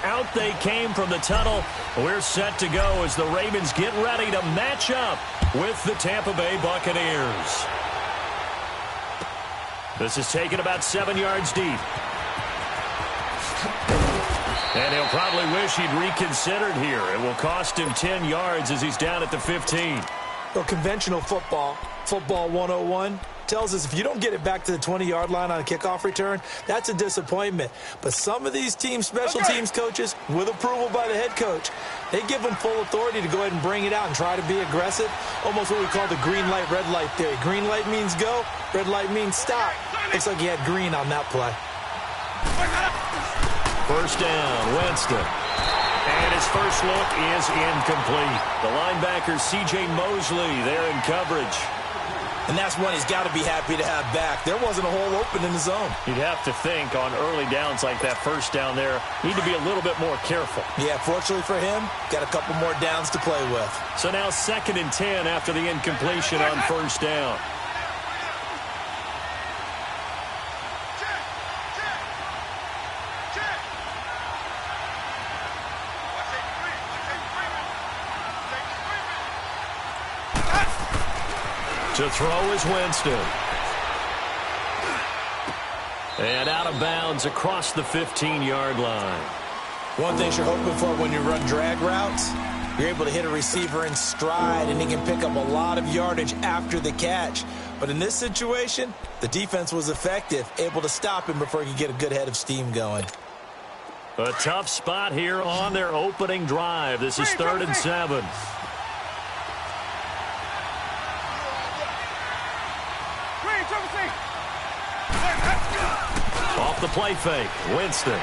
out they came from the tunnel. We're set to go as the Ravens get ready to match up with the Tampa Bay Buccaneers. This is taken about 7 yards deep. And he'll probably wish he'd reconsidered here. It will cost him 10 yards as he's down at the 15. Well, conventional football 101, tells us if you don't get it back to the 20-yard line on a kickoff return, that's a disappointment. But some of these teams, special teams coaches, with approval by the head coach, they give them full authority to go ahead and bring it out and try to be aggressive. Almost what we call the green light, red light theory. Green light means go, red light means stop. Looks like he had green on that play. First down, Winston. And his first look is incomplete. The linebacker, C.J. Mosley, there in coverage. And that's one he's got to be happy to have back. There wasn't a hole open in the zone. You'd have to think on early downs like that first down there, need to be a little bit more careful. Yeah, fortunately for him, got a couple more downs to play with. So now 2nd and 10 after the incompletion on first down. To throw is Winston. And out of bounds across the 15-yard line. One thing you're hoping for when you run drag routes, you're able to hit a receiver in stride, and he can pick up a lot of yardage after the catch. But in this situation, the defense was effective, able to stop him before he could get a good head of steam going. A tough spot here on their opening drive. This is 3rd and 7. Off the play fake, Winston.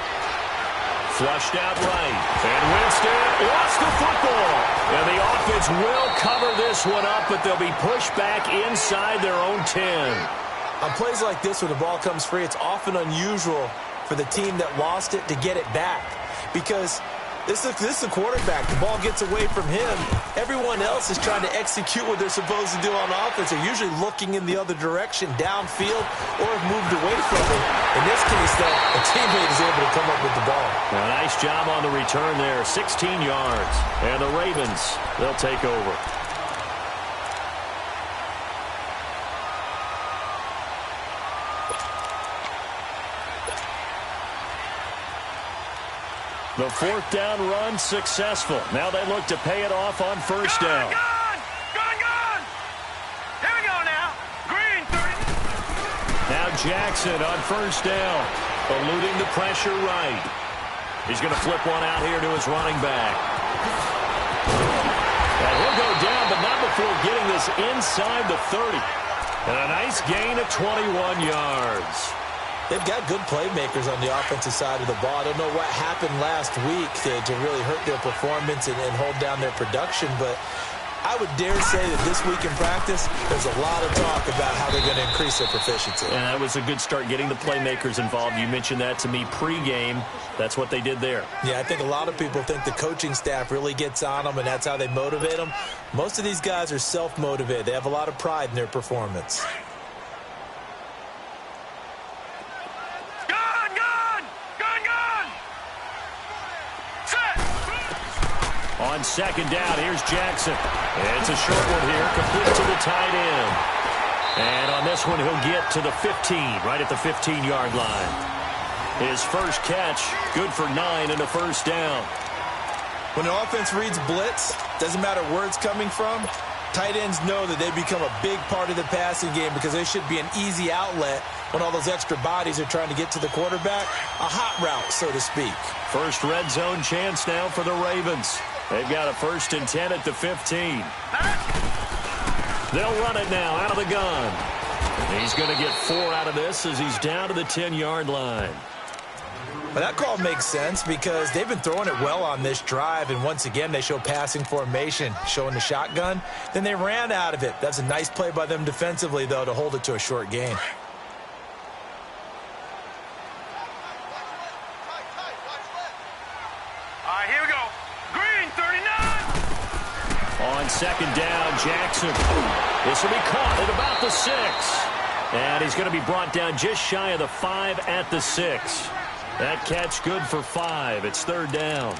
Flushed out right. And Winston lost the football. And the offense will cover this one up, but they'll be pushed back inside their own 10. On plays like this where the ball comes free, it's often unusual for the team that lost it to get it back. Because this is the quarterback. The ball gets away from him. Everyone else is trying to execute what they're supposed to do on offense. They're usually looking in the other direction, downfield, or have moved away from it. In this case, though, a teammate is able to come up with the ball. A nice job on the return there, 16 yards. And the Ravens, they'll take over. The 4th down run successful. Now they look to pay it off on first down. Gone! Here we go now. Green 30. Now Jackson on first down. Eluding the pressure right. He's going to flip one out here to his running back. And he'll go down, but not before getting this inside the 30. And a nice gain of 21 yards. They've got good playmakers on the offensive side of the ball. I don't know what happened last week to really hurt their performance and hold down their production, but I would dare say that this week in practice, there's a lot of talk about how they're going to increase their proficiency. And that was a good start, getting the playmakers involved. You mentioned that to me pregame. That's what they did there. Yeah, I think a lot of people think the coaching staff really gets on them, and that's how they motivate them. Most of these guys are self-motivated. They have a lot of pride in their performance. On 2nd down, here's Jackson. It's a short one here, complete to the tight end. And on this one, he'll get to the 15, right at the 15-yard line. His first catch, good for 9 and a first down. When an offense reads blitz, doesn't matter where it's coming from, tight ends know that they become a big part of the passing game because they should be an easy outlet when all those extra bodies are trying to get to the quarterback. A hot route, so to speak. First red zone chance now for the Ravens. They've got a 1st and 10 at the 15. They'll run it now out of the gun. He's going to get 4 out of this as he's down to the 10-yard line. Well, that call makes sense because they've been throwing it well on this drive, and once again they show passing formation, showing the shotgun. Then they ran out of it. That's a nice play by them defensively, though, to hold it to a short gain. Here we go. Green 39. On 2nd down, Jackson. This will be caught at about the 6. And he's going to be brought down just shy of the 5 at the 6. That catch good for 5. It's third down.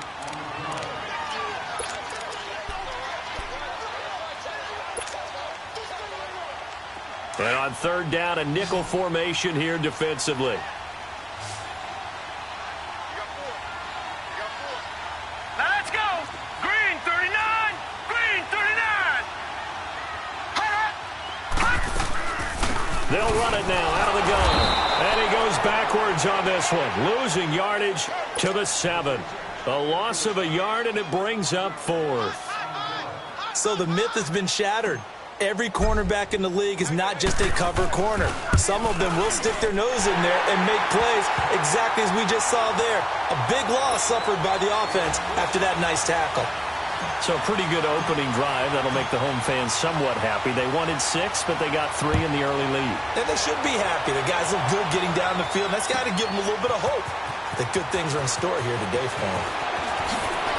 And on third down, a nickel formation here defensively. Now let's go. Green 39. Green 39. They'll run it now out of the gun. And he goes backwards on this one, losing yardage to the 7. A loss of a yard, and it brings up 4th. So the myth has been shattered. Every cornerback in the league is not just a cover corner. Some of them will stick their nose in there and make plays exactly as we just saw there. A big loss suffered by the offense after that nice tackle. So a pretty good opening drive. That'll make the home fans somewhat happy. They wanted 6, but they got 3 in the early lead. And they should be happy. The guys look good getting down the field. That's got to give them a little bit of hope that good things are in store here today for them.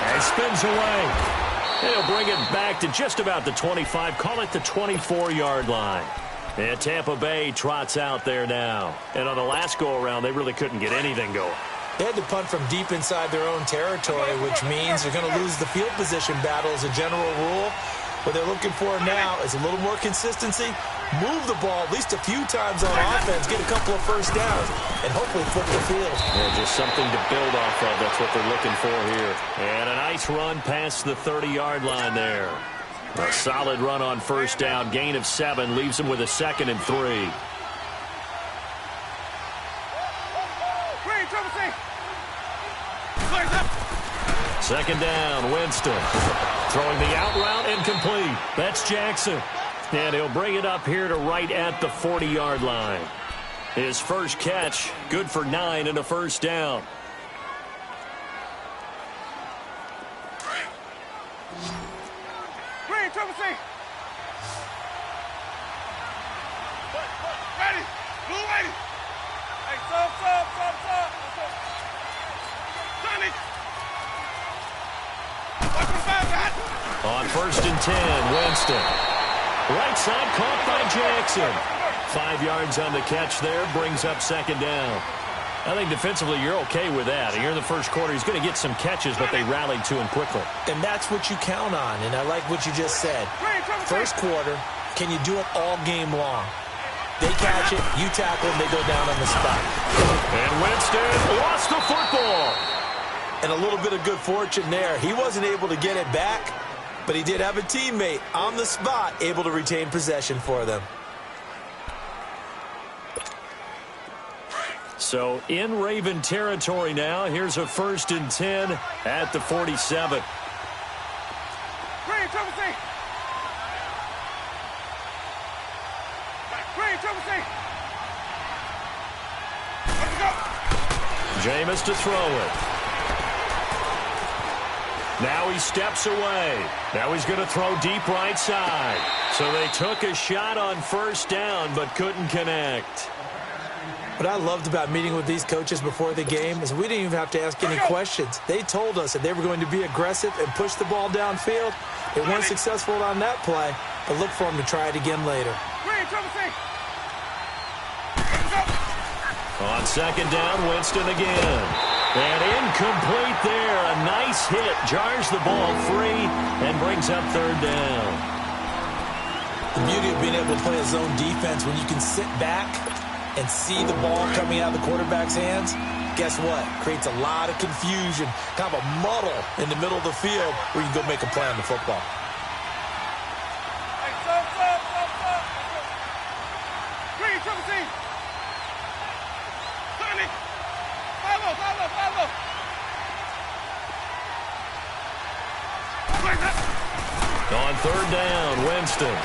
And spins away. He'll bring it back to just about the 25. Call it the 24-yard line. And Tampa Bay trots out there now. And on the last go-around, they really couldn't get anything going. They had to punt from deep inside their own territory, which means they're going to lose the field position battle as a general rule. What they're looking for now is a little more consistency, move the ball at least a few times on offense, get a couple of first downs, and hopefully flip the field. Yeah, just something to build off of. That's what they're looking for here. And a nice run past the 30-yard line there. A solid run on first down. Gain of 7 leaves them with a 2nd and 3. Second down, Winston. Throwing the out route, incomplete. That's Jackson. And he'll bring it up here to right at the 40-yard line. His first catch, good for 9 and a first down. Green, Triple C. Ready. Blue ready. Hey, sub. Johnny. On first and 10, Winston. Right side caught by Jackson. 5 yards on the catch there, brings up second down. I think defensively you're okay with that. Here in the first quarter, he's going to get some catches, but they rallied to him quickly. And that's what you count on, and I like what you just said. First quarter, can you do it all game long? They catch it, you tackle them, they go down on the spot. And Winston lost the football. And a little bit of good fortune there. He wasn't able to get it back, but he did have a teammate on the spot able to retain possession for them. So in Raven territory now. Here's a first and 10 at the 47. Green, Triple C. Green, Triple C. Let's go. Jameis to throw it. Now he steps away. Now he's going to throw deep right side. So they took a shot on first down but couldn't connect. What I loved about meeting with these coaches before the game is we didn't even have to ask any questions. They told us that they were going to be aggressive and push the ball downfield. They weren't successful on that play, but look for them to try it again later. On second down, Winston again. And incomplete there. A nice hit. Jars the ball free and brings up third down. The beauty of being able to play a zone defense when you can sit back and see the ball coming out of the quarterback's hands, guess what? Creates a lot of confusion, kind of a muddle in the middle of the field where you can go make a play on the football. Hey, stop. Green, Triple C. Johnny. Follow. On third down, Winston.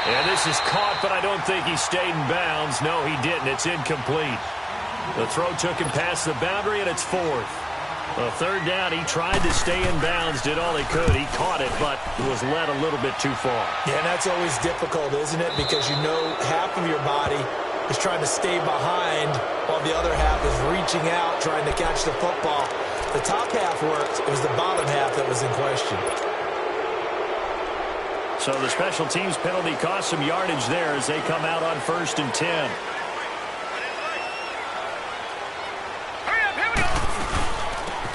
And this is caught, but I don't think he stayed in bounds. No, he didn't. It's incomplete. The throw took him past the boundary, and it's 4th. Well, third down, he tried to stay in bounds, did all he could. He caught it, but was led a little bit too far. Yeah, and that's always difficult, isn't it? Because you know half of your body is trying to stay behind while the other half is reaching out, trying to catch the football. The top half worked. It was the bottom half that was in question. So the special teams penalty cost some yardage there as they come out on first and 10.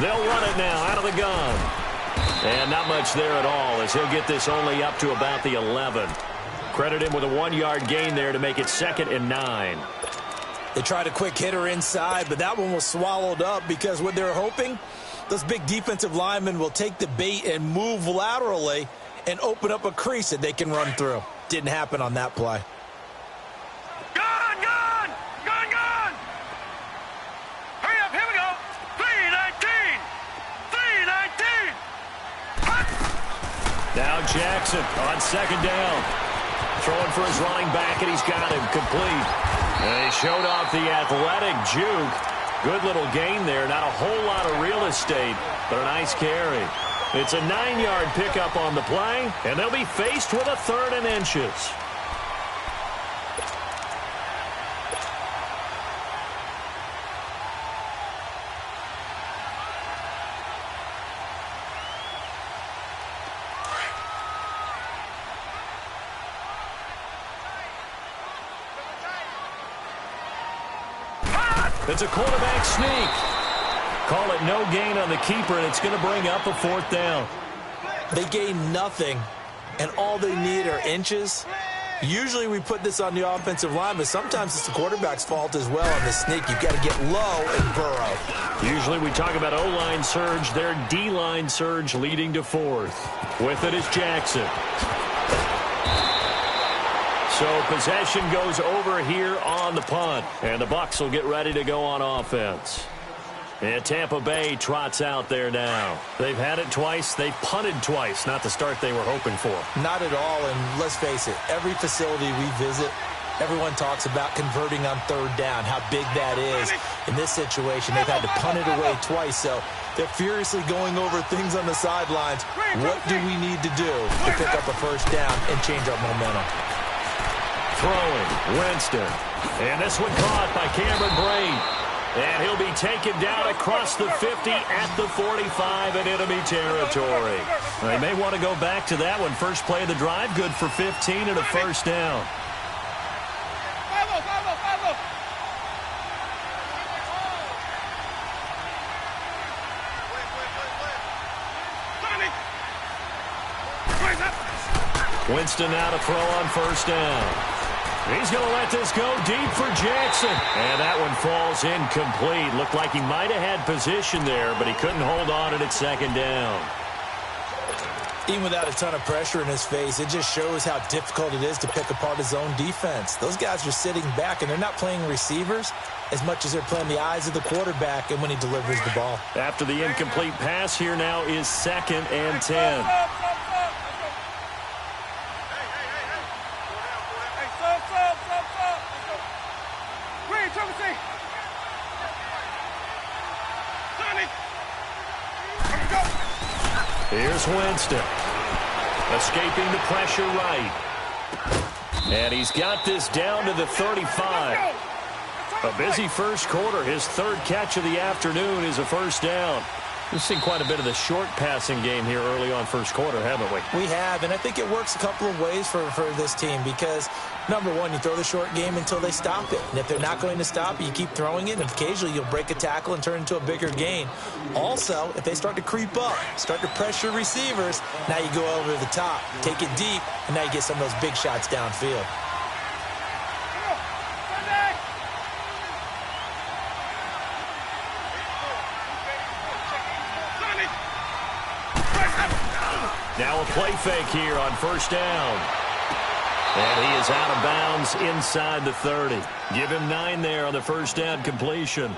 They'll run it now out of the gun. And not much there at all as he'll get this only up to about the 11. Credit him with a 1-yard gain there to make it 2nd and 9. They tried a quick hitter inside, but that one was swallowed up because what they're hoping, those big defensive linemen will take the bait and move laterally and open up a crease that they can run through. Didn't happen on that play. Gun, gun! Gun, gun! Hurry up, here we go! 319! 319! Now Jackson on 2nd down. Throwing for his running back, and he's got him complete. And he showed off the athletic juke. Good little gain there. Not a whole lot of real estate, but a nice carry. It's a 9-yard pickup on the play, and they'll be faced with a 3rd and inches. It's a quarterback sneak. Call it no gain on the keeper, and it's going to bring up a 4th down. They gain nothing, and all they need are inches. Usually we put this on the offensive line, but sometimes it's the quarterback's fault as well on the sneak. You've got to get low and burrow. Usually we talk about O-line surge, their D-line surge leading to 4th. With it is Jackson. So possession goes over here on the punt, and the Bucs will get ready to go on offense. And Tampa Bay trots out there now. They've had it twice. They've punted twice. Not the start they were hoping for. Not at all, and let's face it, every facility we visit, everyone talks about converting on 3rd down, how big that is. In this situation, they've had to punt it away twice, so they're furiously going over things on the sidelines. What do we need to do to pick up a 1st down and change our momentum? Throwing, Winston. And this one caught by Cameron Brate. And he'll be taken down across the 50 at the 45 in enemy territory. They may want to go back to that one. First play of the drive, good for 15 and a 1st down. Winston now to throw on 1st down. He's going to let this go deep for Jackson. And that one falls incomplete. Looked like he might have had position there, but he couldn't hold on at 2nd down. Even without a ton of pressure in his face, it just shows how difficult it is to pick apart his own defense. Those guys are sitting back, and they're not playing receivers as much as they're playing the eyes of the quarterback and when he delivers the ball. After the incomplete pass, here now is 2nd and 10. Here's Winston. Escaping the pressure right. And he's got this down to the 35. A busy first quarter. His 3rd catch of the afternoon is a 1st down. We've seen quite a bit of the short passing game here early on first quarter, haven't we? We have, and I think it works a couple of ways for this team because, number one, you throw the short game until they stop it. And if they're not going to stop it, you keep throwing it, and occasionally you'll break a tackle and turn it into a bigger gain. Also, if they start to creep up, start to pressure receivers, now you go over the top, take it deep, and now you get some of those big shots downfield. Now a play fake here on 1st down. And he is out of bounds inside the 30. Give him 9 there on the 1st down completion.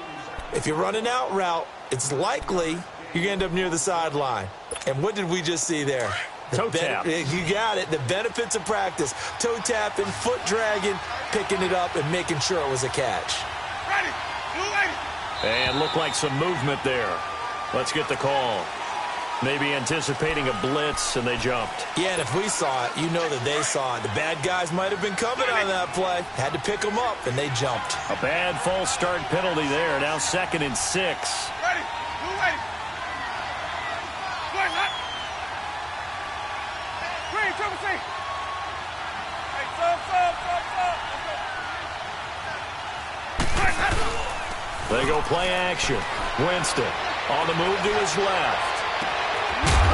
If you're running out route, it's likely you're going to end up near the sideline. And what did we just see there? Toe tap. You got it. The benefits of practice. Toe tapping, foot dragging, picking it up, and making sure it was a catch. And looked like some movement there. Let's get the call. Maybe anticipating a blitz, and they jumped. Yeah, and if we saw it, you know that they saw it. The bad guys might have been coming on that play. Had to pick them up, and they jumped. A bad false start penalty there. Now 2nd and 6. Ready. Green, triple C. Hey, They go play action. Winston. On the move to his left.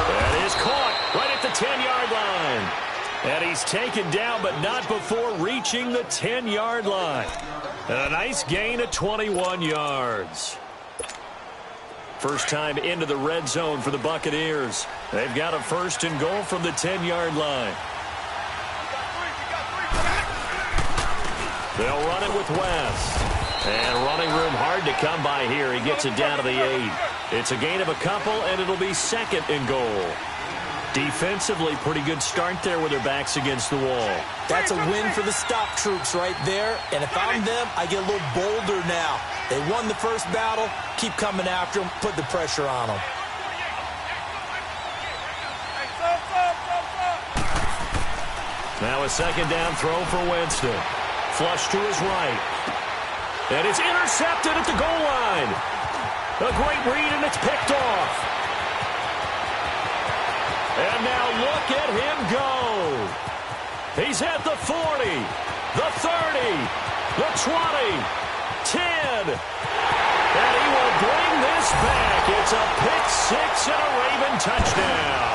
That is caught right at the 10-yard line. And he's taken down, but not before reaching the 10-yard line. And a nice gain of 21 yards. First time into the red zone for the Buccaneers. They've got a first and goal from the 10-yard line. They'll run it with West. And running room hard to come by here. He gets it down to the 8. It's a gain of a couple, and it'll be second and goal. Defensively, pretty good start there with their backs against the wall. That's a win for the stop troops right there. And if I'm them, I get a little bolder now. They won the first battle. Keep coming after them. Put the pressure on them. Now a second down throw for Winston. Flush to his right. And it's intercepted at the goal line. A great read, and it's picked off. And now look at him go. He's at the 40, the 30, the 20, 10. And he will bring this back. It's a pick six and a Raven touchdown.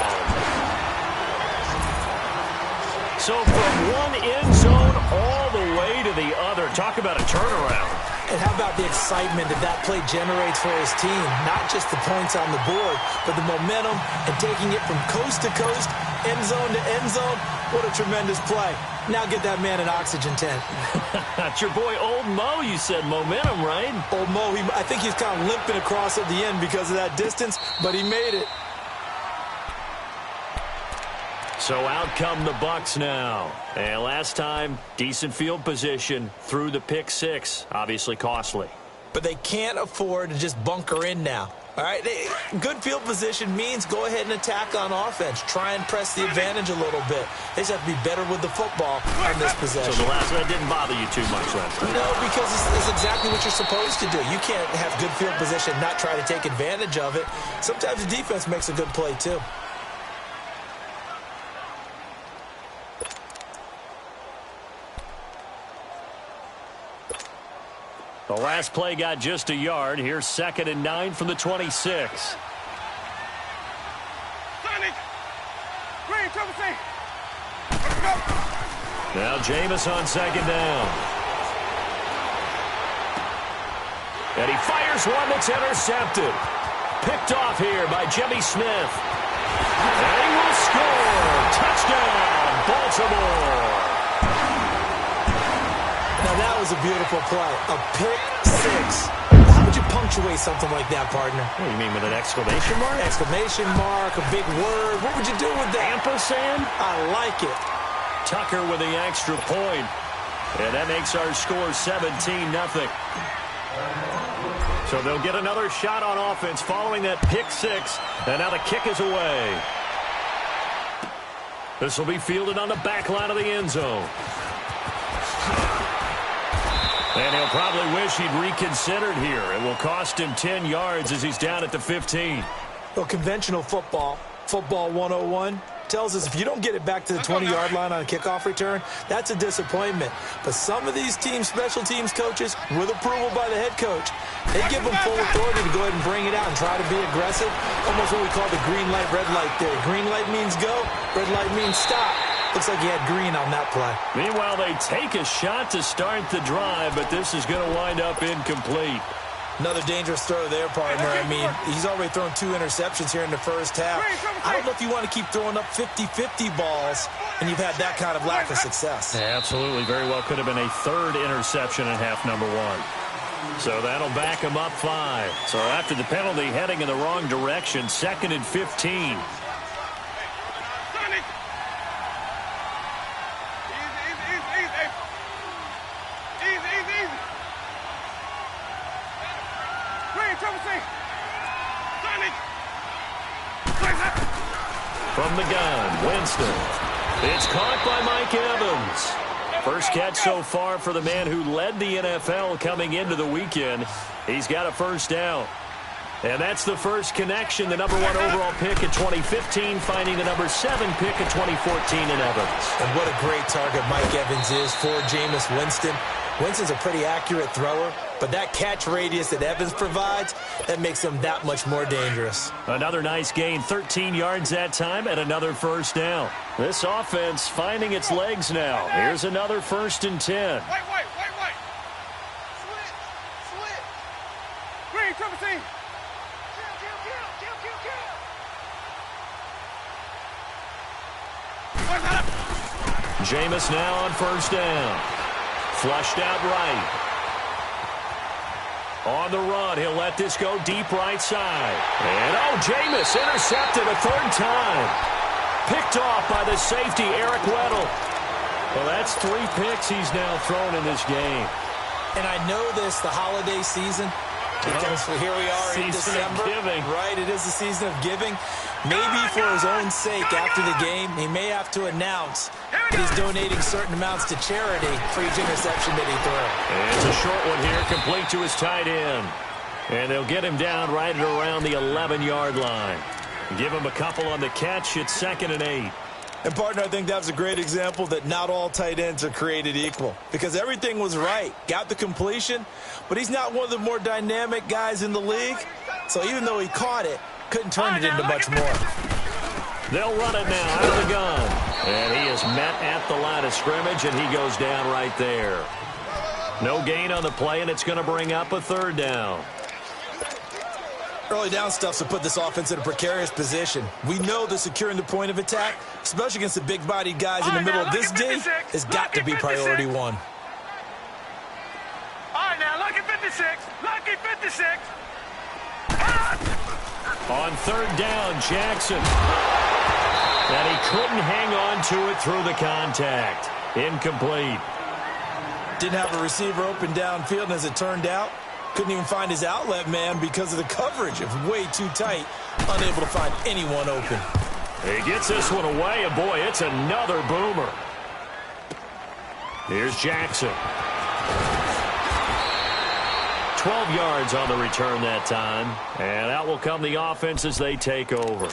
So from one end zone all the way to the other. Talk about a turnaround. And how about the excitement that play generates for his team? Not just the points on the board, but the momentum and taking it from coast to coast, end zone to end zone. What a tremendous play. Now get that man an oxygen tent. That's your boy Old Mo. You said momentum, right? Old Mo, I think he's kind of limping across at the end because of that distance, but he made it. So out come the Bucs now. And last time, decent field position through the pick six. Obviously costly. But they can't afford to just bunker in now. All right, good field position means go ahead and attack on offense. Try and press the advantage a little bit. They just have to be better with the football on this possession. So the last one didn't bother you too much last time? No, because it's exactly what you're supposed to do. You can't have good field position and not try to take advantage of it. Sometimes the defense makes a good play, too. The last play got just a yard. Here's 2nd and 9 from the 26. Now Jameis on 2nd down. And he fires one that's intercepted. Picked off here by Jimmy Smith. And he will score. Touchdown, Baltimore. Now, that was a beautiful play. A pick six. How would you punctuate something like that, partner? What do you mean, with an exclamation mark? Exclamation mark, a big word. What would you do with that? Ampersand? I like it. Tucker with the extra point. And that makes our score 17-0. So they'll get another shot on offense following that pick six. And now the kick is away. This will be fielded on the back line of the end zone. And he'll probably wish he'd reconsidered here. It will cost him 10 yards as he's down at the 15. Well, conventional football 101, tells us if you don't get it back to the 20-yard line on a kickoff return, that's a disappointment. But some of these special teams coaches, with approval by the head coach, they give them full authority to go ahead and bring it out and try to be aggressive. Almost what we call the green light, red light theory. Green light means go, red light means stop. Looks like he had green on that play. Meanwhile, they take a shot to start the drive, but this is going to wind up incomplete. Another dangerous throw there, partner. I mean, he's already thrown 2 interceptions here in the first half. I don't know if you want to keep throwing up 50-50 balls, and you've had that kind of lack of success. Yeah, absolutely. Very well could have been a 3rd interception in half number 1. So that'll back him up 5. So after the penalty, heading in the wrong direction, 2nd and 15. From the gun, Winston. It's caught by Mike Evans. First catch so far for the man who led the NFL coming into the weekend. He's got a first down. And that's the first connection, the number 1 overall pick in 2015, finding the number 7 pick in 2014 in Evans. And what a great target Mike Evans is for Jameis Winston. Winston's a pretty accurate thrower. But that catch radius that Evans provides, that makes him that much more dangerous. Another nice gain, 13 yards that time, and another first down. This offense finding its legs now. Here's another 1st and 10. Wait. Slit. Green, 17. Jameis now on 1st down. Flushed out right. On the run, he'll let this go deep right side. And, Jameis intercepted a 3rd time. Picked off by the safety, Eric Weddle. Well, that's 3 picks he's now thrown in this game. And I know this, the holiday season, because here we are in December. Right, it is the season of giving. Maybe for his own sake, after the game, he may have to announce that he's donating certain amounts to charity for each interception that he threw. It's a short one here, complete to his tight end. And they'll get him down right at around the 11-yard line. Give him a couple on the catch. It's 2nd and 8. And, partner, I think that was a great example that not all tight ends are created equal. Because everything was right. Got the completion, but he's not one of the more dynamic guys in the league. So even though he caught it, couldn't turn it into much more. They'll run it now out of the gun. And he is met at the line of scrimmage, and he goes down right there. No gain on the play, and it's going to bring up a 3rd down. Early down stuff's to put this offense in a precarious position. We know that securing the point of attack, especially against the big-bodied guys in the middle of this D, has got to be priority 1. All right, now, lucky 56. Lucky 56. On 3rd down, Jackson. And he couldn't hang on to it through the contact. Incomplete. Didn't have a receiver open downfield, and as it turned out, couldn't even find his outlet man because of the coverage. It was way too tight, unable to find anyone open. He gets this one away, and boy, it's another boomer. Here's Jackson. 12 yards on the return that time. And out will come the offense as they take over.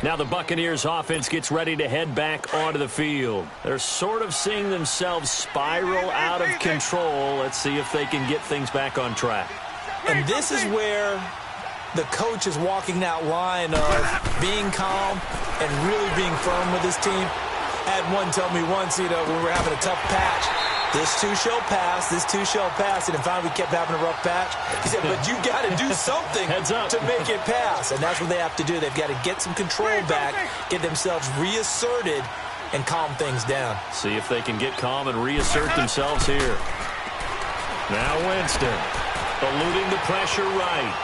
Now the Buccaneers offense gets ready to head back onto the field. They're sort of seeing themselves spiral out of control. Let's see if they can get things back on track. And this is where the coach is walking that line of being calm and really being firm with his team. I had one tell me once, when we were having a tough patch, this too shall pass, this too shall pass. And finally we kept having a rough patch. He said, but you got to do something to make it pass. And that's what they have to do. They've got to get some control back, get themselves reasserted, and calm things down. See if they can get calm and reassert themselves here. Now Winston, eluding the pressure right.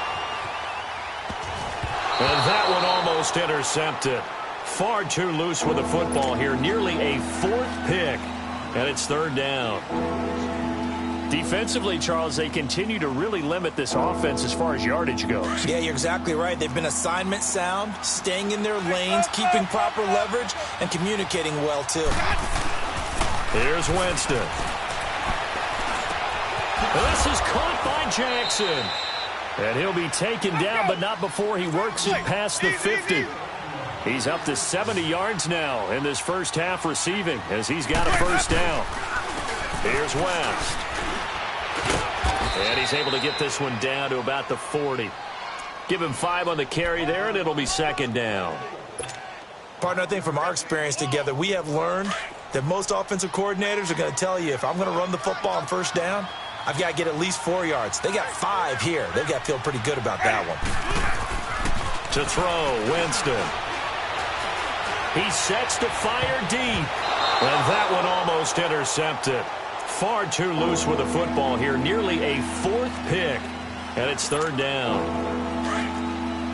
And that one almost intercepted. Far too loose with the football here. Nearly a 4th pick. And it's 3rd down. Defensively, Charles, they continue to really limit this offense as far as yardage goes. Yeah, you're exactly right. They've been assignment sound, staying in their lanes, keeping proper leverage, and communicating well, too. Here's Winston. This is caught by Jackson. And he'll be taken down, but not before he works it past the 50. He's up to 70 yards now in this first half receiving as he's got a 1st down. Here's West. And he's able to get this one down to about the 40. Give him 5 on the carry there, and it'll be 2nd down. Partner, I think from our experience together, we have learned that most offensive coordinators are going to tell you, if I'm going to run the football on 1st down, I've got to get at least 4 yards. They got 5 here. They've got to feel pretty good about that one. To throw, Winston. He sets to fire deep. And that one almost intercepted. Far too loose with the football here. Nearly a 4th pick. And it's 3rd down.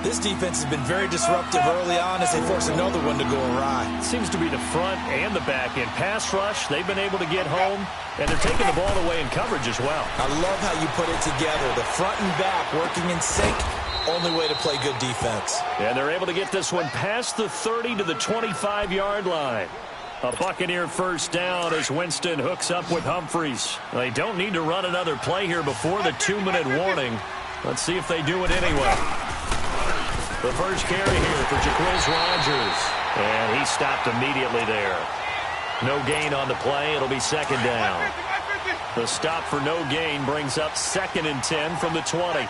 This defense has been very disruptive early on as they force another one to go awry. Seems to be the front and the back end. Pass rush, they've been able to get home. And they're taking the ball away in coverage as well. I love how you put it together. The front and back working in sync. Only way to play good defense. And they're able to get this one past the 30 to the 25-yard line. A Buccaneer 1st down as Winston hooks up with Humphries. They don't need to run another play here before the 2-minute warning. Let's see if they do it anyway. The first carry here for Jacquizz Rodgers. And he stopped immediately there. No gain on the play. It'll be 2nd down. The stop for no gain brings up 2nd and 10 from the 20.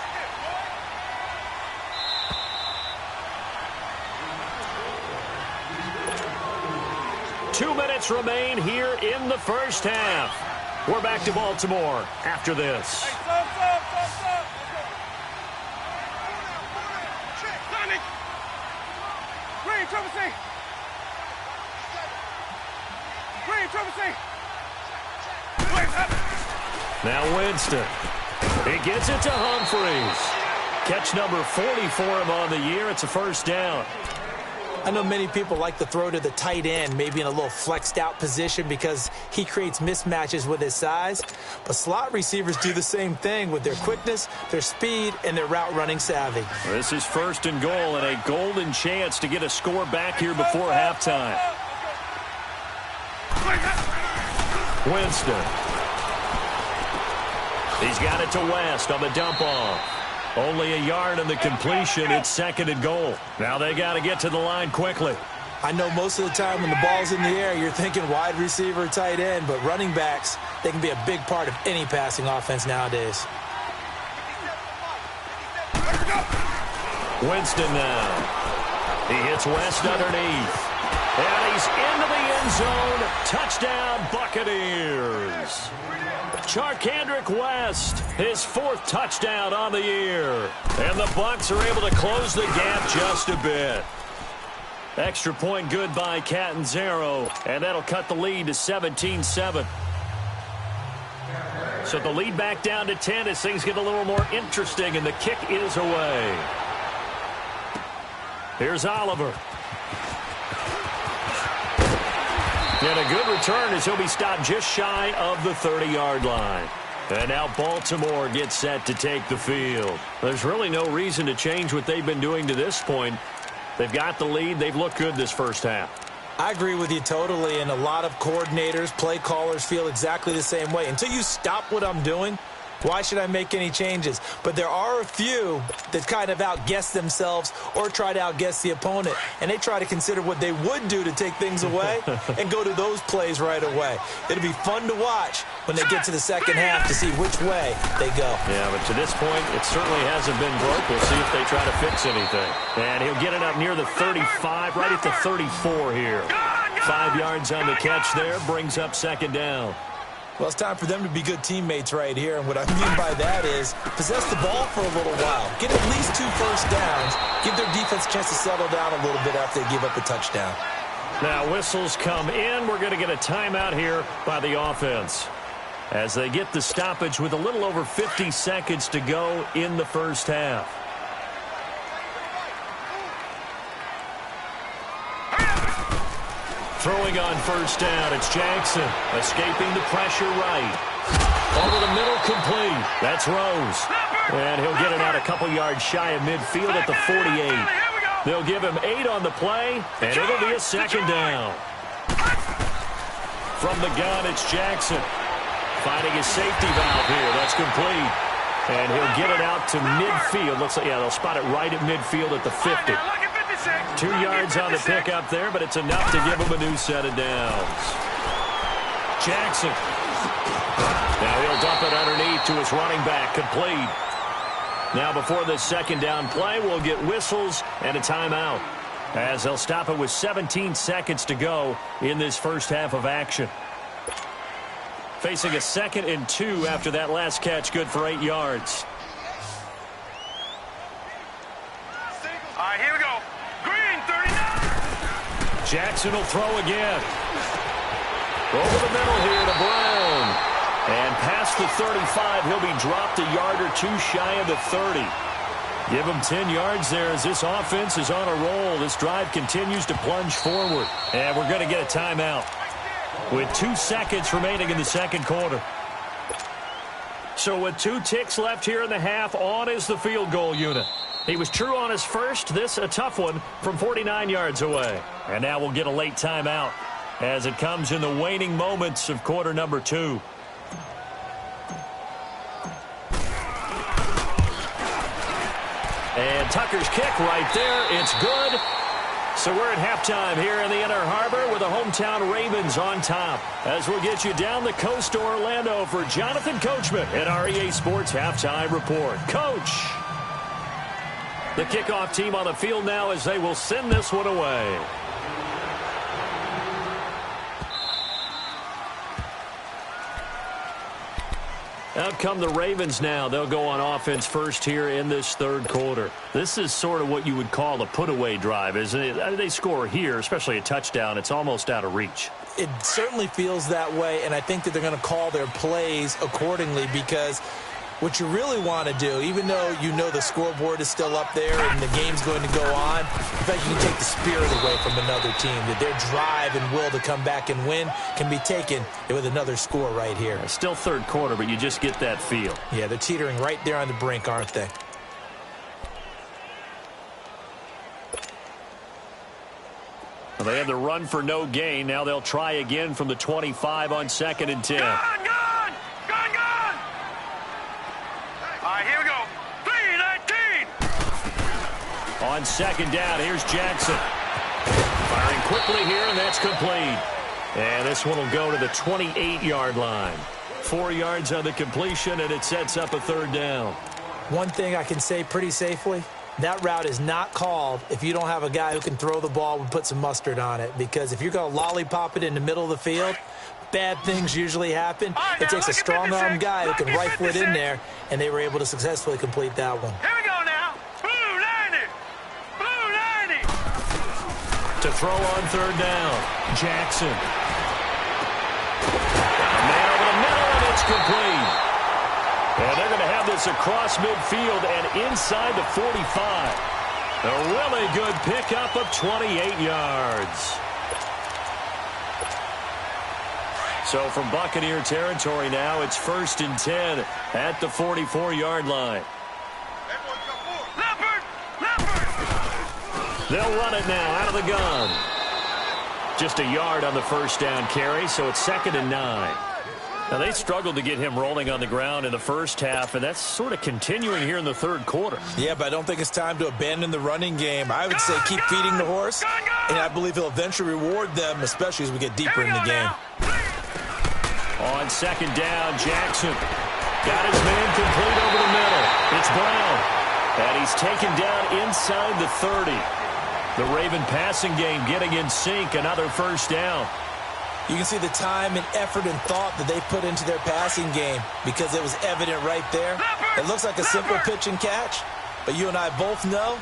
Two minutes remain here in the first half. We're back to Baltimore after this. Now Winston. He gets it to Humphries. Catch number 40 for him on the year. It's a first down. I know many people like to throw to the tight end, maybe in a little flexed out position because he creates mismatches with his size. But slot receivers do the same thing with their quickness, their speed, and their route running savvy. This is 1st and goal and a golden chance to get a score back here before halftime. Winston. He's got it to West on the dump off. Only a yard on the completion. It's 2nd and goal. Now they got to get to the line quickly. I know most of the time when the ball's in the air, you're thinking wide receiver, tight end, but running backs, they can be a big part of any passing offense nowadays. Winston now. He hits West underneath. And he's into the end zone. Touchdown, Buccaneers. Charkandrick West, his 4th touchdown on the year. And the Bucs are able to close the gap just a bit. Extra point good by Catanzaro, and that'll cut the lead to 17-7. So the lead back down to 10 as things get a little more interesting, and the kick is away. Here's Oliver. And a good return as he'll be stopped just shy of the 30-yard line. And now Baltimore gets set to take the field. There's really no reason to change what they've been doing to this point. They've got the lead. They've looked good this first half. I agree with you totally, and a lot of coordinators, play callers feel exactly the same way. Until you stop what I'm doing, why should I make any changes? But there are a few that kind of outguess themselves or try to outguess the opponent, and they try to consider what they would do to take things away and go to those plays right away. It'll be fun to watch when they get to the second half to see which way they go. Yeah, but to this point, it certainly hasn't been broke. We'll see if they try to fix anything. And he'll get it up near the 35, right at the 34 here. 5 yards on the catch there, brings up 2nd down. Well, it's time for them to be good teammates right here, and what I mean by that is possess the ball for a little while. Get at least 2 first downs. Give their defense a chance to settle down a little bit after they give up a touchdown. Now whistles come in. We're going to get a timeout here by the offense as they get the stoppage with a little over 50 seconds to go in the first half. Throwing on first down, it's Jackson. Escaping the pressure right. Over the middle, complete. That's Rose. And he'll get it out a couple yards shy of midfield at the 48. They'll give him 8 on the play, and it'll be a 2nd down. From the gun, it's Jackson. Finding his safety valve here. That's complete. And he'll get it out to midfield. Looks like, yeah, they'll spot it right at midfield at the 50. 2 yards on the pickup there, but it's enough to give him a new set of downs. Jackson. Now he'll dump it underneath to his running back, complete. Now before this 2nd down play, we'll get whistles and a timeout, as they'll stop it with 17 seconds to go in this first half of action. Facing a 2nd and 2 after that last catch, good for 8 yards. All right, here we go. Green, 39. Jackson will throw again. Over the middle here to Brown. And past the 35, he'll be dropped a yard or 2 shy of the 30. Give him 10 yards there as this offense is on a roll. This drive continues to plunge forward. And we're going to get a timeout with 2 seconds remaining in the second quarter. So with 2 ticks left here in the half, on is the field goal unit. He was true on his first. This a tough one from 49 yards away. And now we'll get a late timeout as it comes in the waning moments of quarter number 2. And Tucker's kick right there. It's good. So we're at halftime here in the Inner Harbor with the hometown Ravens on top. As we'll get you down the coast to Orlando for Jonathan Coachman at REA Sports Halftime Report. Coach! The kickoff team on the field now as they will send this one away. Out come the Ravens now. They'll go on offense first here in this third quarter. This is sort of what you would call a put-away drive, isn't it? They score here, especially a touchdown. It's almost out of reach. It certainly feels that way, and I think that they're going to call their plays accordingly because what you really want to do, even though you know the scoreboard is still up there and the game's going to go on, in fact, you can take the spirit away from another team, that their drive and will to come back and win can be taken with another score right here. It's still third quarter, but you just get that feel. Yeah, they're teetering right there on the brink, aren't they? Well, they had the run for no gain. Now they'll try again from the 25 on 2nd and 10. Gone! All right, here we go. 3-19. On 2nd down, here's Jackson. Firing quickly here, and that's complete. And this one will go to the 28-yard line. 4 yards on the completion, and it sets up a 3rd down. One thing I can say pretty safely, that route is not called if you don't have a guy who can throw the ball and put some mustard on it. Because if you're going to lollipop it in the middle of the field, bad things usually happen. It takes a strong-arm guy who can rifle it in there, and they were able to successfully complete that one. Here we go now. Blue 90. Blue 90. To throw on 3rd down, Jackson. A man over the middle, and it's complete. And they're going to have this across midfield and inside the 45. A really good pickup of 28 yards. So from Buccaneer territory now, it's 1st and 10 at the 44-yard line. Leopard. They'll run it now out of the gun. Just a yard on the 1st down carry, so it's 2nd and 9. Now, they struggled to get him rolling on the ground in the first half, and that's sort of continuing here in the third quarter. Yeah, but I don't think it's time to abandon the running game. I would say keep feeding the horse, and I believe he'll eventually reward them, especially as we get deeper in the game. On 2nd down, Jackson got his man complete over the middle. It's Brown, and he's taken down inside the 30. The Raven passing game getting in sync, another 1st down. You can see the time and effort and thought that they put into their passing game because it was evident right there. It looks like a simple pitch and catch, but you and I both know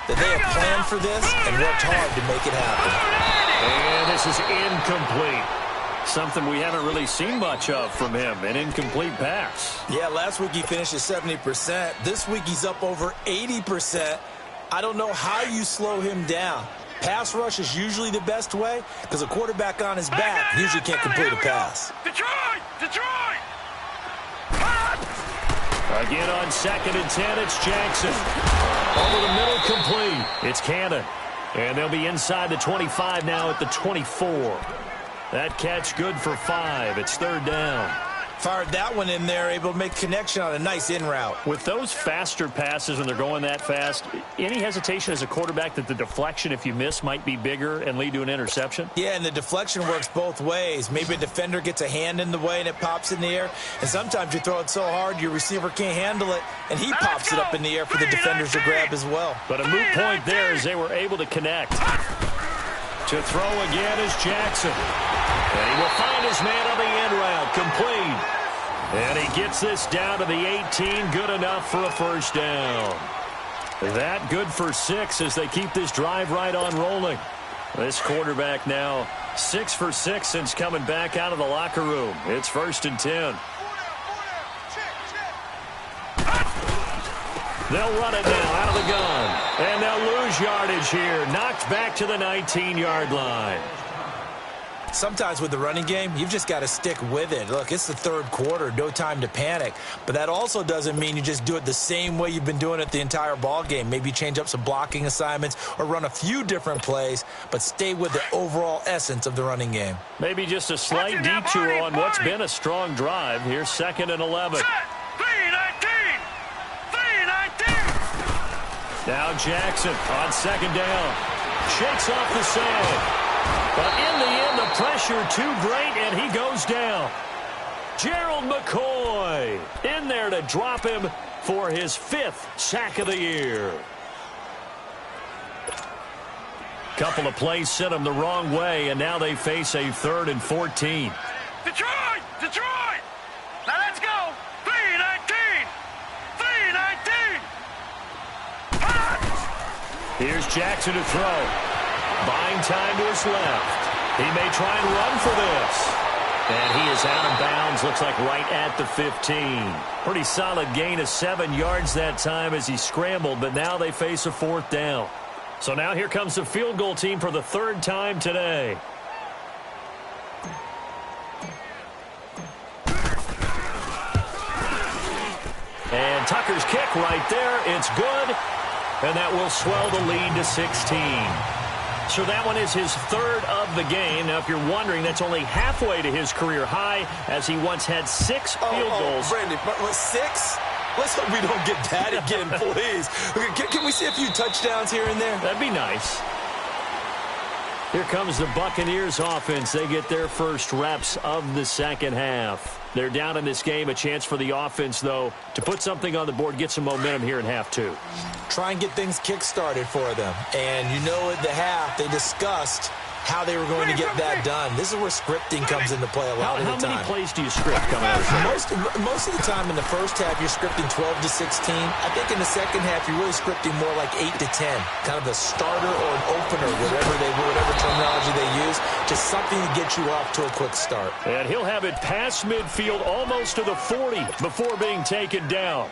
that they have planned for this and worked hard to make it happen. And this is incomplete. Something we haven't really seen much of from him, an incomplete pass. Yeah, last week he finished at 70%. This week he's up over 80%. I don't know how you slow him down. Pass rush is usually the best way because a quarterback on his back usually can't complete a pass. Detroit! Again on 2nd and 10, it's Jackson. Over the middle, complete. It's Cannon. And they'll be inside the 25 now at the 24. That catch good for 5. It's 3rd down. Fired that one in there, able to make connection on a nice in route. With those faster passes when they're going that fast, any hesitation as a quarterback that the deflection, if you miss, might be bigger and lead to an interception? Yeah, and the deflection works both ways. Maybe a defender gets a hand in the way and it pops in the air. And sometimes you throw it so hard your receiver can't handle it, and he pops it up in the air for the defenders to grab as well. But a moot point there as they were able to connect. To throw again is Jackson. And he will find his man on the end route. Complete. And he gets this down to the 18. Good enough for a 1st down. That good for 6 as they keep this drive right on rolling. This quarterback now 6 for 6 since coming back out of the locker room. It's 1st and 10. They'll run it now out of the gun. And they'll lose yardage here. Knocked back to the 19-yard line. Sometimes with the running game, you've just got to stick with it. Look, it's the third quarter, no time to panic. But that also doesn't mean you just do it the same way you've been doing it the entire ball game. Maybe change up some blocking assignments or run a few different plays, but stay with the overall essence of the running game. Maybe just a slight detour on what's been a strong drive. Here's 2nd and 11. 3-19. Now Jackson on 2nd down. Shakes off the sand. But in the end, the pressure too great, and he goes down. Gerald McCoy in there to drop him for his 5th sack of the year. Couple of plays sent him the wrong way, and now they face a 3rd and 14. Detroit! Detroit! Now let's go! 3-19! 3-19! Here's Jackson to throw. Buying time to his left. He may try and run for this. And he is out of bounds, looks like right at the 15. Pretty solid gain of 7 yards that time as he scrambled, but now they face a 4th down. So now here comes the field goal team for the 3rd time today. And Tucker's kick right there. It's good. And that will swell the lead to 16. So that one is his 3rd of the game. Now, if you're wondering, that's only halfway to his career high, as he once had 6 field goals. Brandon, 6? Let's hope we don't get that again, please. Can we see a few touchdowns here and there? That'd be nice. Here comes the Buccaneers offense. They get their first reps of the second half. They're down in this game. A chance for the offense, though, to put something on the board, get some momentum here in half 2. Try and get things kick-started for them. And you know at the half, they discussed how they were going to get that done. This is where scripting comes into play a lot of the time. How many plays do you script coming out of most of the time in the first half, you're scripting 12 to 16. I think in the second half, you're really scripting more like 8 to 10. Kind of a starter or an opener, whatever terminology they use. Just something to get you off to a quick start. And he'll have it past midfield, almost to the 40, before being taken down.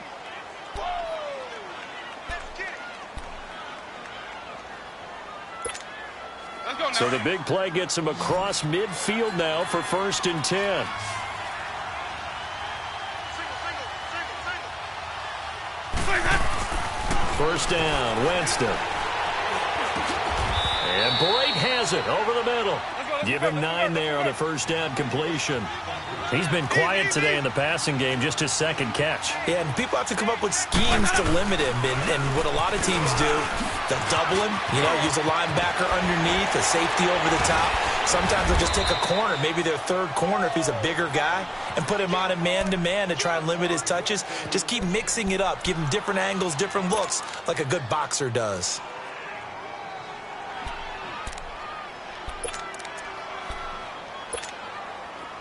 So the big play gets him across midfield now for 1st and 10. First down, Winston. And Blake has it over the middle. Give him 9 there on the first down completion. He's been quiet today in the passing game, just his 2nd catch. Yeah, and people have to come up with schemes to limit him. And what a lot of teams do, they'll double him, use a linebacker underneath, a safety over the top. Sometimes they'll just take a corner, maybe their 3rd corner if he's a bigger guy, and put him on a man-to-man to try and limit his touches. Just keep mixing it up, give him different angles, different looks, like a good boxer does.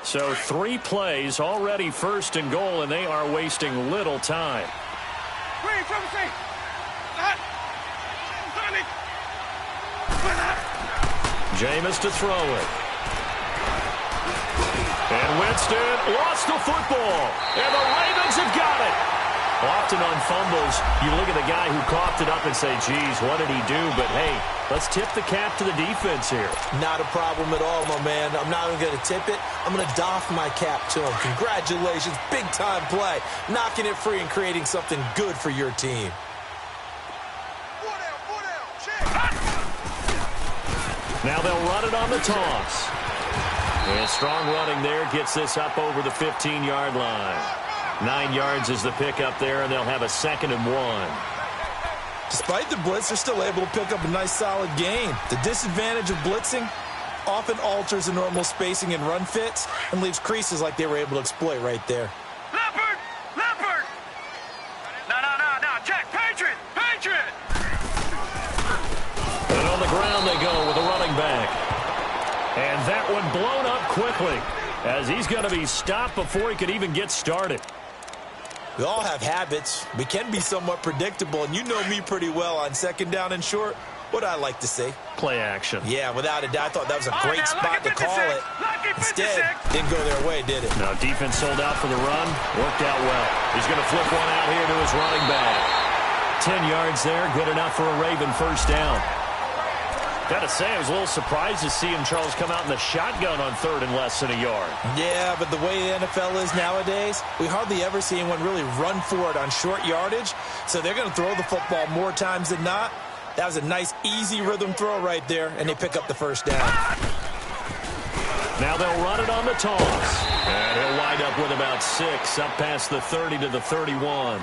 So 3 plays, already 1st and goal, and they are wasting little time. Jameis to throw it. And Winston lost the football. And the Ravens have got it. Often on fumbles, you look at the guy who coughed it up and say, geez, what did he do? But, hey, let's tip the cap to the defense here. Not a problem at all, my man. I'm not even going to tip it. I'm going to doff my cap to him. Congratulations. Big-time play. Knocking it free and creating something good for your team. Now they'll run it on the toss. And strong running there gets this up over the 15-yard line. 9 yards is the pickup there, and they'll have a 2nd and 1. Despite the blitz, they're still able to pick up a nice, solid gain. The disadvantage of blitzing often alters the normal spacing and run fits and leaves creases like they were able to exploit right there. Leopard! Leopard! No, Jack, Patriot! Patriot! And on the ground they go with a running back. And that one blown up quickly, as he's going to be stopped before he could even get started. We all have habits. We can be somewhat predictable, and you know me pretty well on 2nd down and short. What I like to say? Play action. Yeah, without a doubt. I thought that was a great spot to call it. Instead, didn't go their way, did it? No, defense sold out for the run. Worked out well. He's going to flip one out here to his running back. 10 yards there. Good enough for a Raven first down. Got to say, I was a little surprised to see him, Charles, come out in the shotgun on 3rd and less than a yard. Yeah, but the way the NFL is nowadays, we hardly ever see anyone really run for it on short yardage. So they're going to throw the football more times than not. That was a nice, easy rhythm throw right there, and they pick up the first down. Now they'll run it on the toss. And he'll wind up with about 6, up past the 30 to the 31.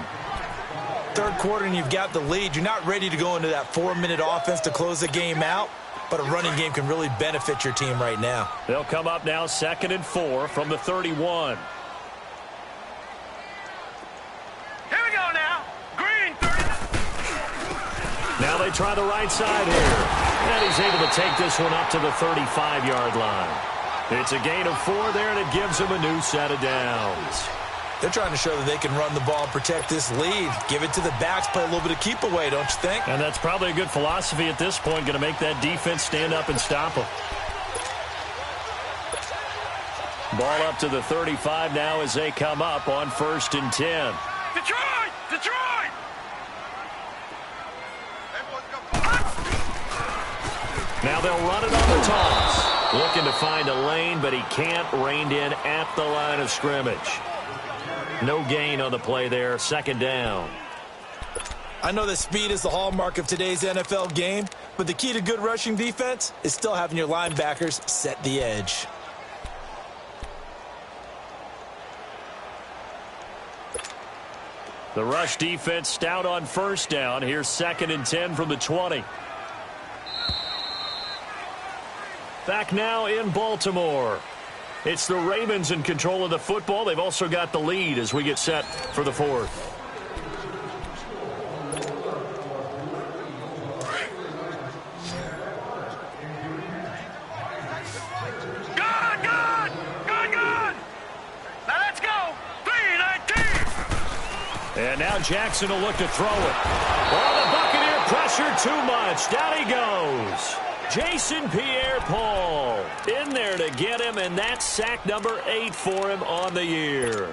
Third quarter and you've got the lead. You're not ready to go into that 4-minute offense to close the game out, but a running game can really benefit your team right now. They'll come up now 2nd and 4 from the 31. Here we go now. Green 30. Now they try the right side here. And he's able to take this one up to the 35-yard line. It's a gain of 4 there, and it gives him a new set of downs. They're trying to show that they can run the ball, protect this lead, give it to the backs, play a little bit of keep away, don't you think? And that's probably a good philosophy at this point, going to make that defense stand up and stop them. Ball up to the 35 now as they come up on 1st and 10. Detroit! Detroit! Now they'll run it on the toss. Looking to find a lane, but he can't. Reined in at the line of scrimmage. No gain on the play there. 2nd down. I know that speed is the hallmark of today's NFL game, but the key to good rushing defense is still having your linebackers set the edge. The rush defense stout on 1st down. Here's 2nd and 10 from the 20. Back now in Baltimore. It's the Ravens in control of the football. They've also got the lead as we get set for the 4th. Good, good! Good, good! Now let's go! 3-19! And now Jackson will look to throw it. Oh, the Buccaneer pressure too much. Down he goes. Jason Pierre-Paul in there to get him, and that's sack number 8 for him on the year.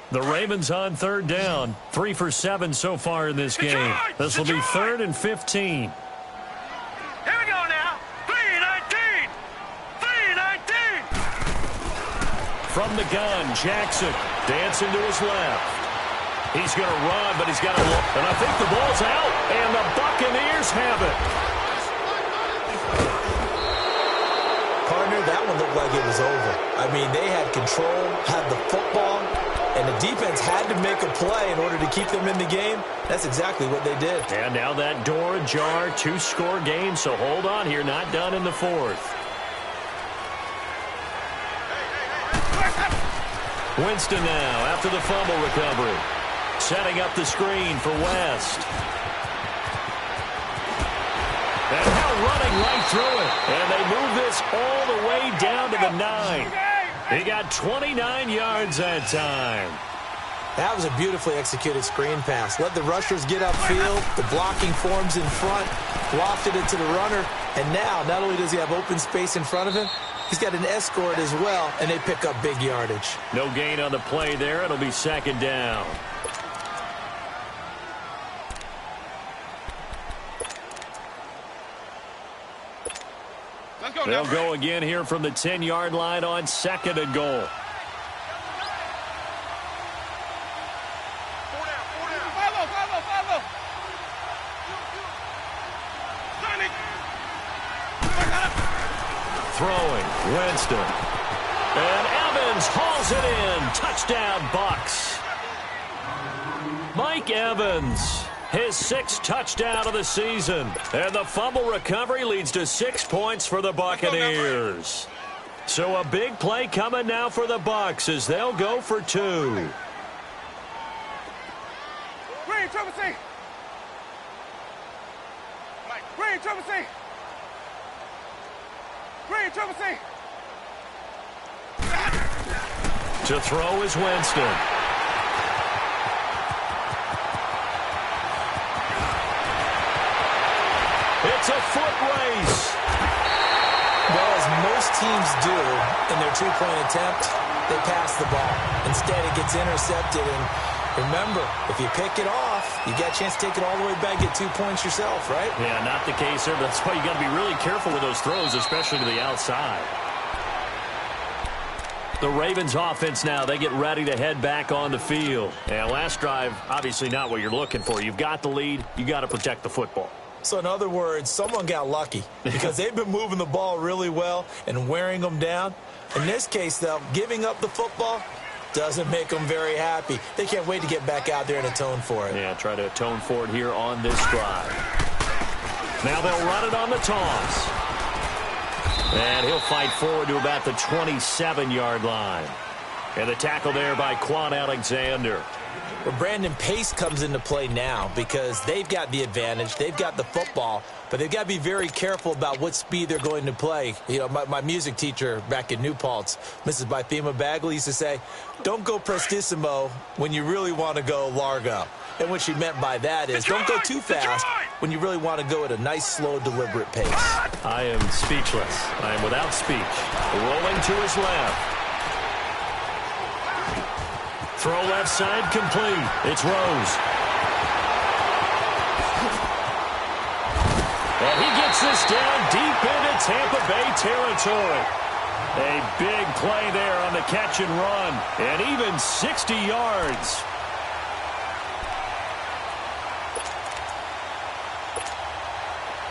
The Ravens on 3rd down. 3 for 7 so far in this game. This will be 3rd and 15. Here we go now. 3-19! 3-19! From the gun, Jackson dancing to his left. He's going to run, but he's got to look. And I think the ball's out, and the Buccaneers have it. Partner, that one looked like it was over. I mean, they had control, had the football, and the defense had to make a play in order to keep them in the game. That's exactly what they did. And now that door ajar, 2-score game, so hold on here, not done in the 4th. Winston now after the fumble recovery. Setting up the screen for West. And now running right through it. And they move this all the way down to the 9. He got 29 yards that time. That was a beautifully executed screen pass. Let the rushers get upfield. The blocking forms in front. Lofted it to the runner. And now, not only does he have open space in front of him, he's got an escort as well, and they pick up big yardage. No gain on the play there. It'll be 2nd down. They'll go again here from the 10-yard line on 2nd and goal. Throwing, Winston. And Evans hauls it in. Touchdown, Bucs. Mike Evans, his 6th touchdown of the season. And the fumble recovery leads to 6 points for the Buccaneers. So a big play coming now for the Bucs as they'll go for 2. Green, triple C! Green, triple C! Green, triple C! To throw is Winston. It's a foot race. Well, as most teams do in their 2-point attempt, they pass the ball. Instead, it gets intercepted. And remember, if you pick it off, you got a chance to take it all the way back, get 2 points yourself, right? Yeah, not the case there. That's why you got to be really careful with those throws, especially to the outside. The Ravens offense now, they get ready to head back on the field. And last drive, obviously not what you're looking for. You've got the lead. You got to protect the football. So in other words, someone got lucky because they've been moving the ball really well and wearing them down. In this case, though, giving up the football, Doesn't make them very happy. They can't wait to get back out there and atone for it. Yeah, try to atone for it here on this drive. Now they'll run it on the toss. And he'll fight forward to about the 27-yard line. And the tackle there by Quan Alexander. Well, Brandon, pace comes into play now because they've got the advantage. They've got the football, but they've got to be very careful about what speed they're going to play. You know, my music teacher back in New Paltz, Mrs. Bythema Bagley, used to say, don't go prestissimo when you really want to go largo. And what she meant by that is don't go too fast when you really want to go at a nice, slow, deliberate pace. I am speechless. I am without speech. Rolling to his left. Throw left side complete. It's Rose. And he gets this down deep into Tampa Bay territory. A big play there on the catch and run. And even 60 yards.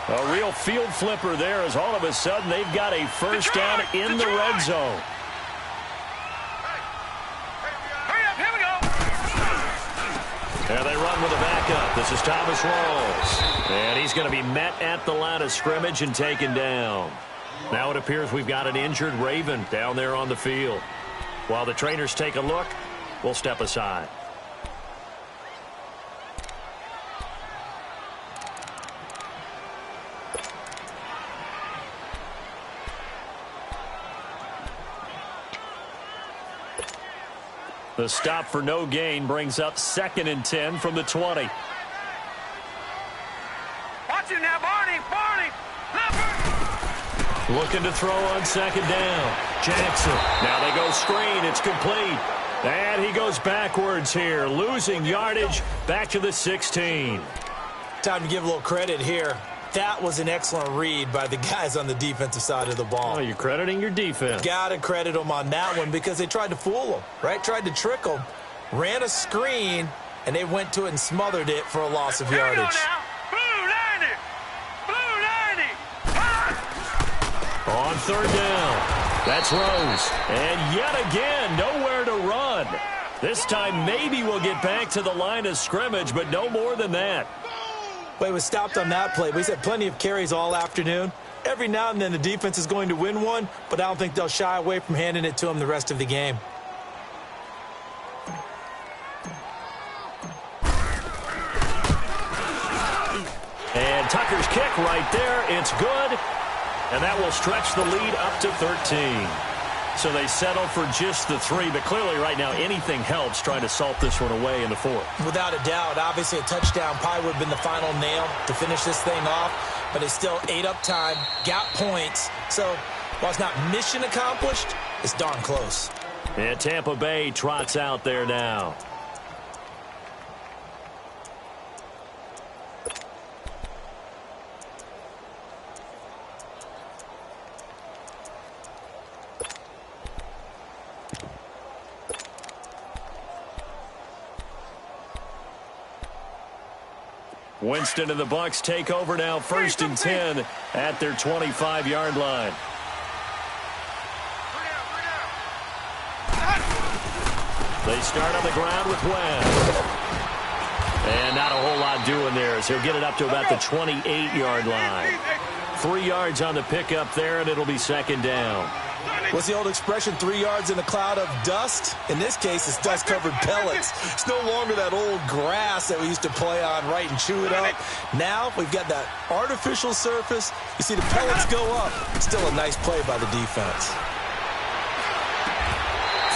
A real field flipper there as all of a sudden they've got a first down in the red zone. And they run with a backup. This is Thomas Rawls. And he's going to be met at the line of scrimmage and taken down. Now it appears we've got an injured Raven down there on the field. While the trainers take a look, we'll step aside. The stop for no gain brings up 2nd and 10 from the 20. Watch it now, Barney. Looking to throw on 2nd down. Jackson. Now they go screen. It's complete. And he goes backwards here, losing yardage back to the 16. Time to give a little credit here. That was an excellent read by the guys on the defensive side of the ball. Oh, you're crediting your defense. Got to credit them on that one because they tried to fool them, right? Tried to trick them, ran a screen, and they went to it and smothered it for a loss of yardage. On 3rd down, that's Rose. And yet again, nowhere to run. This time maybe we'll get back to the line of scrimmage, but no more than that. Well, he was stopped on that play, but he's had plenty of carries all afternoon. Every now and then the defense is going to win one, but I don't think they'll shy away from handing it to him the rest of the game. And Tucker's kick right there. It's good. And that will stretch the lead up to 13. So they settle for just the 3, but clearly right now anything helps trying to salt this one away in the 4th. Without a doubt, obviously a touchdown probably would have been the final nail to finish this thing off, but it's still ate up time, got points. So while it's not mission accomplished, it's darn close. And Tampa Bay trots out there now. Winston and the Bucs take over now, 1st and 10 at their 25-yard line. They start on the ground with Webb. And not a whole lot doing there as he'll get it up to about the 28-yard line. 3 yards on the pickup there, and it'll be 2nd down. What's the old expression, 3 yards in a cloud of dust? In this case, it's dust-covered pellets. It's no longer that old grass that we used to play on, right, and chew it up. Now we've got that artificial surface. You see the pellets go up. Still a nice play by the defense.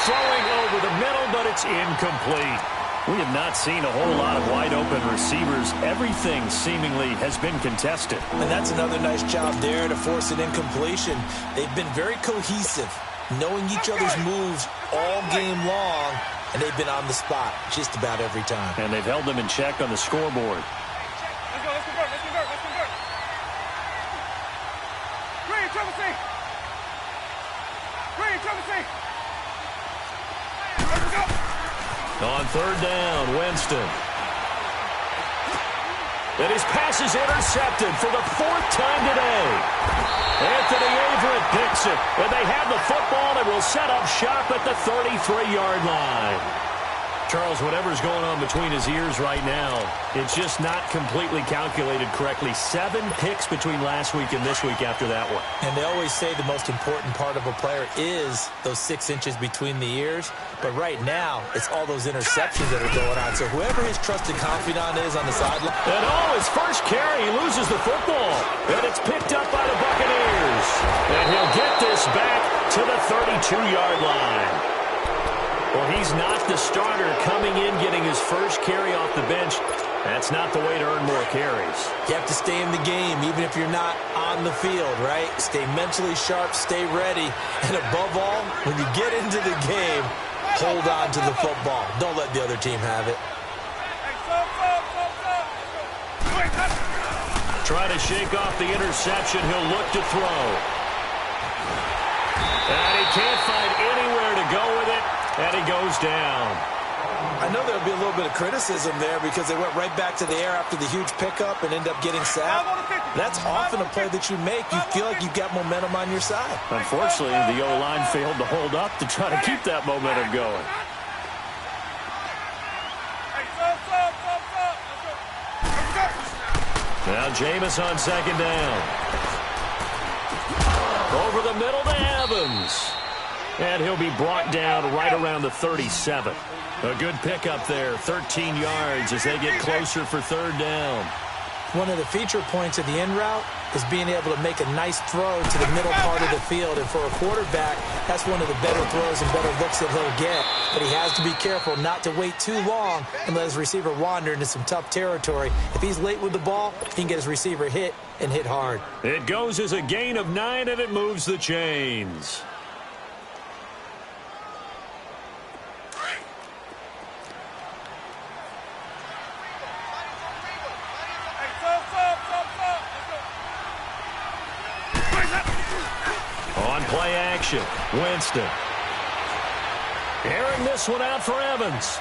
Throwing over the middle, but it's incomplete. We have not seen a whole lot of wide-open receivers. Everything seemingly has been contested. And that's another nice job there to force an incompletion. They've been very cohesive, knowing each other's moves all game long, and they've been on the spot just about every time. And they've held them in check on the scoreboard. Let's convert. Green, Trevor C. Let's go. On 3rd down, Winston. And his pass is intercepted for the 4th time today. Anthony Averett picks it. And they have the football and will set up shop at the 33-yard line. Charles, whatever's going on between his ears right now, it's just not completely calculated correctly. 7 picks between last week and this week after that one. And they always say the most important part of a player is those 6 inches between the ears. But right now, it's all those interceptions that are going on. So whoever his trusted confidant is on the sideline. And his first carry, he loses the football. And it's picked up by the Buccaneers. And he'll get this back to the 32-yard line. Well, he's not the starter coming in, getting his first carry off the bench. That's not the way to earn more carries. You have to stay in the game, even if you're not on the field, right? Stay mentally sharp, stay ready. And above all, when you get into the game, hold on to the football. Don't let the other team have it. Try to shake off the interception. He'll look to throw. And he can't find anywhere to go with it. And he goes down. I know there'll be a little bit of criticism there because they went right back to the air after the huge pickup and end up getting sacked. That's often a play that you make. You feel like you've got momentum on your side. Unfortunately, the O-line failed to hold up to try to keep that momentum going. Now Jameis on 2nd down. Over the middle to Evans. And he'll be brought down right around the 37. A good pickup there, 13 yards as they get closer for 3rd down. One of the feature points of the in route is being able to make a nice throw to the middle part of the field. And for a quarterback, that's one of the better throws and better looks that he'll get. But he has to be careful not to wait too long and let his receiver wander into some tough territory. If he's late with the ball, he can get his receiver hit and hit hard. It goes as a gain of 9, and it moves the chains. Play action. Winston. Airing this one out for Evans.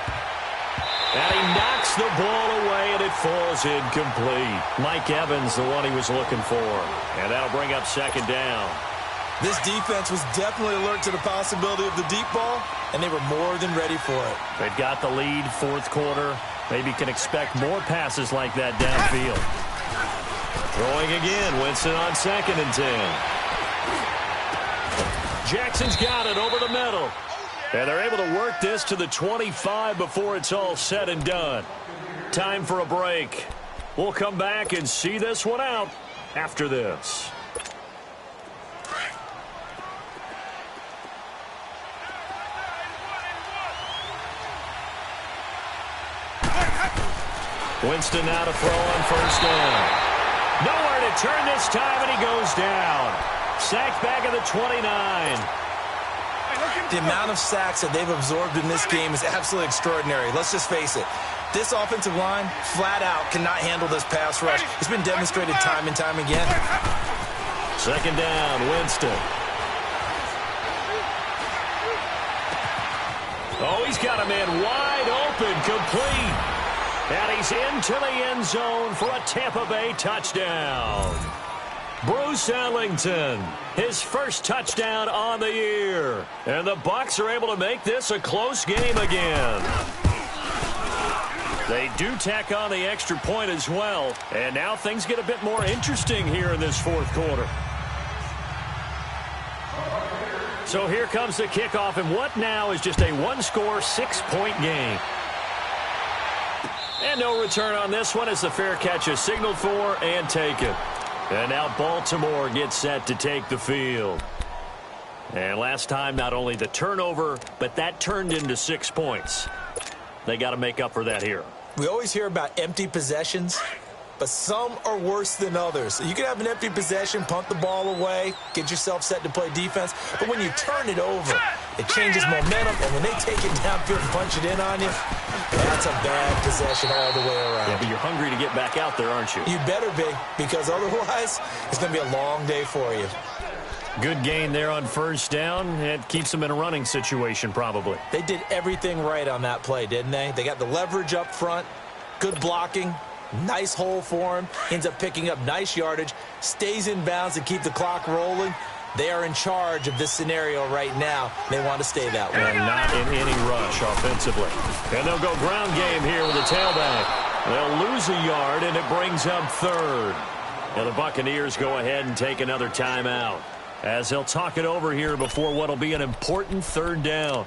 And he knocks the ball away, and it falls incomplete. Mike Evans, the one he was looking for. And that'll bring up 2nd down. This defense was definitely alert to the possibility of the deep ball, and they were more than ready for it. They've got the lead, 4th quarter. Maybe can expect more passes like that downfield. Throwing again. Winston on 2nd and 10. Jackson's got it over the middle. And they're able to work this to the 25 before it's all said and done. Time for a break. We'll come back and see this one out after this. Winston now to throw on 1st down. Nowhere to turn this time, and he goes down. Sacked back at the 29. The amount of sacks that they've absorbed in this game is absolutely extraordinary. Let's just face it. This offensive line, flat out, cannot handle this pass rush. It's been demonstrated time and time again. 2nd down, Winston. Oh, he's got a man wide open, complete. And he's into the end zone for a Tampa Bay touchdown. Bruce Ellington, his first touchdown on the year. And the Bucs are able to make this a close game again. They do tack on the extra point as well. And now things get a bit more interesting here in this 4th quarter. So here comes the kickoff, and what now is just a 1-score, 6-point game. And no return on this one as the fair catch is signaled for and taken. And now Baltimore gets set to take the field. And last time, not only the turnover, but that turned into 6 points. They got to make up for that here. We always hear about empty possessions, but some are worse than others. You can have an empty possession, punt the ball away, get yourself set to play defense, but when you turn it over, it changes momentum, and when they take it downfield and punch it in on you, that's a bad possession all the way around. Yeah, but you're hungry to get back out there, aren't you? You better be, because otherwise, it's going to be a long day for you. Good gain there on 1st down. It keeps them in a running situation, probably. They did everything right on that play, didn't they? They got the leverage up front, good blocking, Nice hole for him. Ends up picking up nice yardage. Stays in bounds to keep the clock rolling. They are in charge of this scenario right now. They want to stay that way. And not in any rush offensively. And they'll go ground game here with a tailback. They'll lose a yard, and it brings up third. Now the Buccaneers go ahead and take another timeout as they'll talk it over here before what will be an important third down.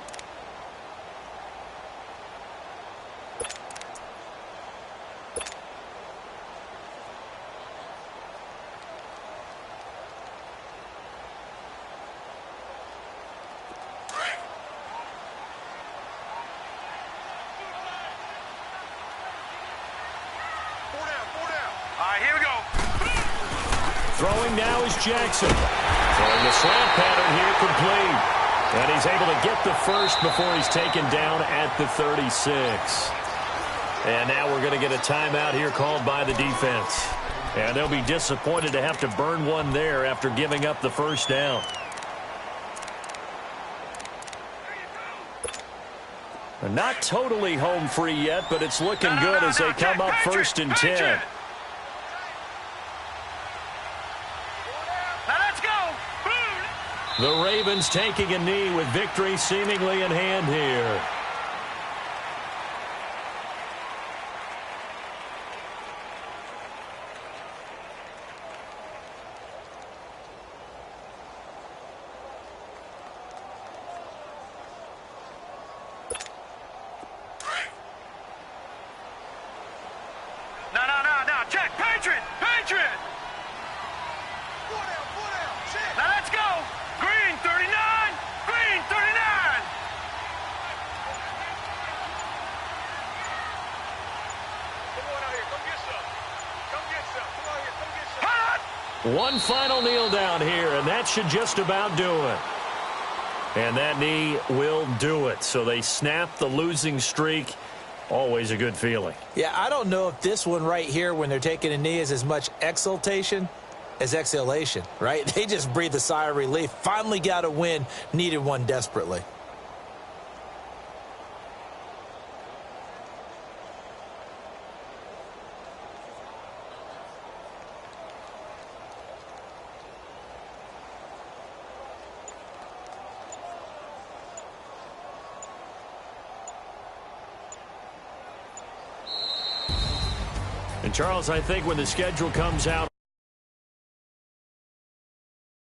Throwing now is Jackson. Throwing the slant pattern here complete. And he's able to get the first before he's taken down at the 36. And now we're going to get a timeout here called by the defense. And they'll be disappointed to have to burn one there after giving up the first down. Not totally home free yet, but it's looking good as they come up 1st and 10. The Ravens taking a knee with victory seemingly in hand here. No. Check. Patriot. Now let's go. Green 39. Green 39. Come on out here. Come get some. Come on here. Come get some. One final kneel down here, and that should just about do it. And that knee will do it. So they snap the losing streak. Always a good feeling. Yeah, I don't know if this one right here when they're taking a knee is as much exultation as exhalation, right? They just breathe a sigh of relief. Finally got a win. Needed one desperately. And Charles, I think when the schedule comes out